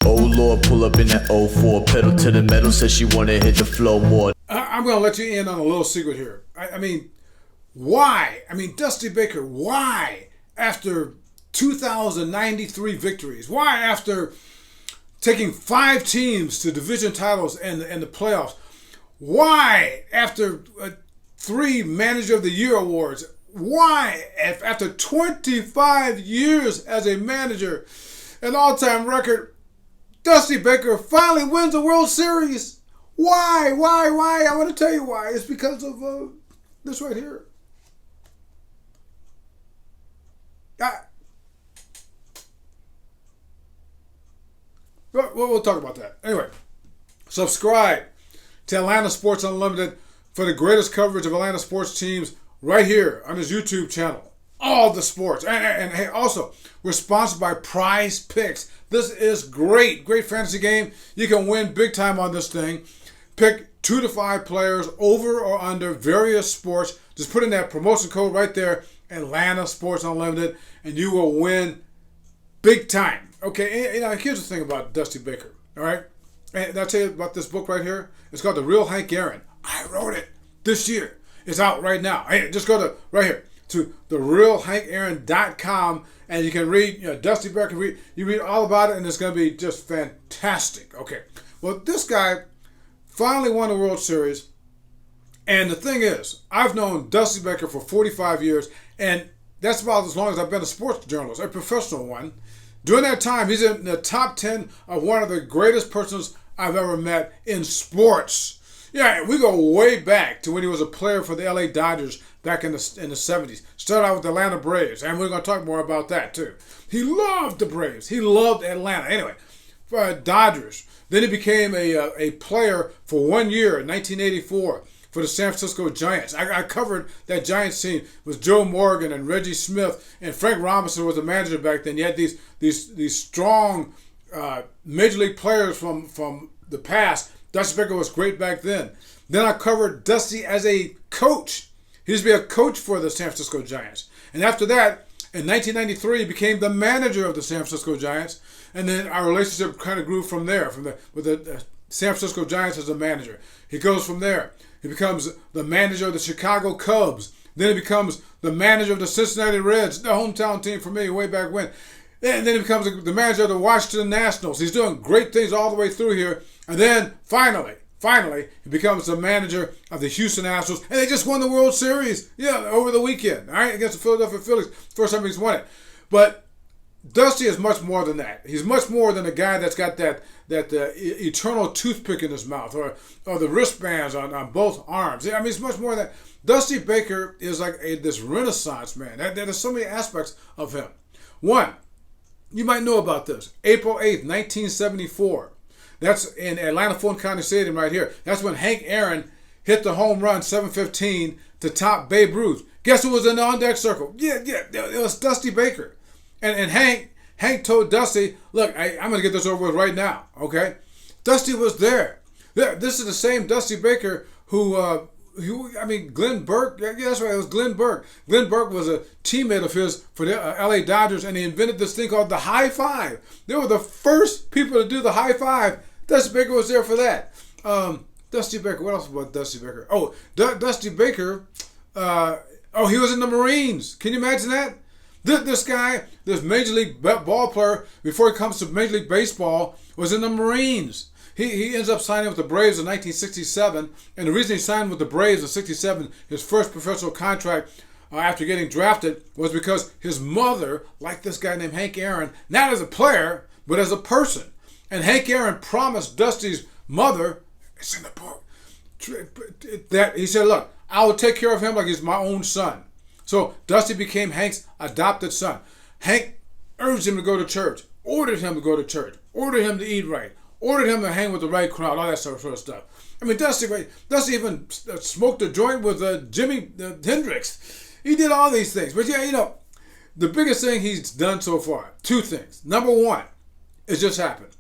Oh Lord, pull up in that '04, pedal to the metal, says she wanna hit the flow more. I'm going to let you in on a little secret here. I mean, why? I mean, Dusty Baker, why after 2,093 victories? Why after taking 5 teams to division titles and the playoffs? Why after 3 Manager of the Year awards? Why after 25 years as a manager, an all-time record, Dusty Baker finally wins the World Series? Why? I want to tell you why. It's because of this right here. We'll talk about that. Anyway, subscribe to Atlanta Sports Unlimited for the greatest coverage of Atlanta sports teams right here on his YouTube channel. All the sports. And hey, also, we're sponsored by Prize Picks. This is great fantasy game. You can win big time on this thing. Pick 2 to 5 players over or under various sports. Just put in that promotion code right there, Atlanta Sports Unlimited, and you will win big time. Okay, and here's the thing about Dusty Baker, all right? And I'll tell you about this book right here. It's called The Real Hank Aaron. I wrote it this year. It's out right now. Hey, just go to right here to therealhankaaron.com, and you can read, Dusty Baker, you read all about it, and it's going to be just fantastic. Okay, well, this guy finally won the World Series, and the thing is, I've known Dusty Baker for 45 years, and that's about as long as I've been a sports journalist, a professional one. During that time, he's in the top 10 of one of the greatest persons I've ever met in sports. Yeah, we go way back to when he was a player for the LA Dodgers back in the 70s. Started out with the Atlanta Braves, and we're going to talk more about that too. He loved the Braves. He loved Atlanta. Anyway, for Dodgers. Then he became a player for 1 year in 1984 for the San Francisco Giants. I covered that Giants team with Joe Morgan and Reggie Smith, and Frank Robinson was the manager back then. You had these strong major league players from the past. Dusty Baker was great back then. Then I covered Dusty as a coach. He used to be a coach for the San Francisco Giants. And after that, in 1993, he became the manager of the San Francisco Giants. And then our relationship kind of grew from there, with the San Francisco Giants as a manager. He goes from there. He becomes the manager of the Chicago Cubs. Then he becomes the manager of the Cincinnati Reds, the hometown team for me way back when. And then he becomes the manager of the Washington Nationals. He's doing great things all the way through here. And then finally, he becomes the manager of the Houston Astros. And they just won the World Series, over the weekend, all right, against the Philadelphia Phillies. First time he's won it. But Dusty is much more than that. He's much more than a guy that's got that eternal toothpick in his mouth or the wristbands on both arms. I mean, it's much more than that. Dusty Baker is like this Renaissance man. There's so many aspects of him. One, you might know about this. April 8th, 1974. That's in Atlanta Fulton County Stadium right here. That's when Hank Aaron hit the home run 715 to top Babe Ruth. Guess who was in the on-deck circle? Yeah, it was Dusty Baker. And Hank told Dusty, look, I'm going to get this over with right now, okay? Dusty was there. This is the same Dusty Baker who Glenn Burke, yeah, that's right, it was Glenn Burke. Glenn Burke was a teammate of his for the LA Dodgers, and he invented this thing called the high five. They were the first people to do the high five. Dusty Baker was there for that. Dusty Baker, what else about Dusty Baker? Oh, Dusty Baker, he was in the Marines. Can you imagine that? This guy, this Major League ball player, before he comes to Major League Baseball, was in the Marines. He ends up signing with the Braves in 1967, and the reason he signed with the Braves in 67, his first professional contract after getting drafted, was because his mother liked this guy named Hank Aaron, not as a player, but as a person. And Hank Aaron promised Dusty's mother, it's in the book, that he said, look, I will take care of him like he's my own son. So Dusty became Hank's adopted son. Hank urged him to go to church, ordered him to go to church, ordered him to eat right, ordered him to hang with the right crowd, all that sort of stuff. I mean, Dusty even smoked a joint with Jimi Hendrix. He did all these things. But yeah, the biggest thing he's done so far, 2 things. Number 1, it just happened.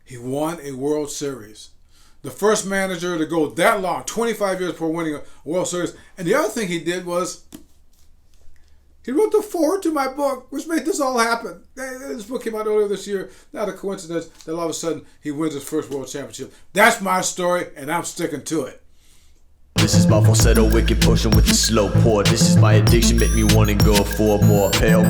He won a World Series. The first manager to go that long, 25 years before winning a World Series. And the other thing he did was He wrote the foreword to my book, which made this all happen. This book came out earlier this year. Not a coincidence that all of a sudden he wins his first world championship. That's my story, and I'm sticking to it. This is my falsetto, wicked potion with the slow pour. This is my addiction, make me wanna go for more. Pale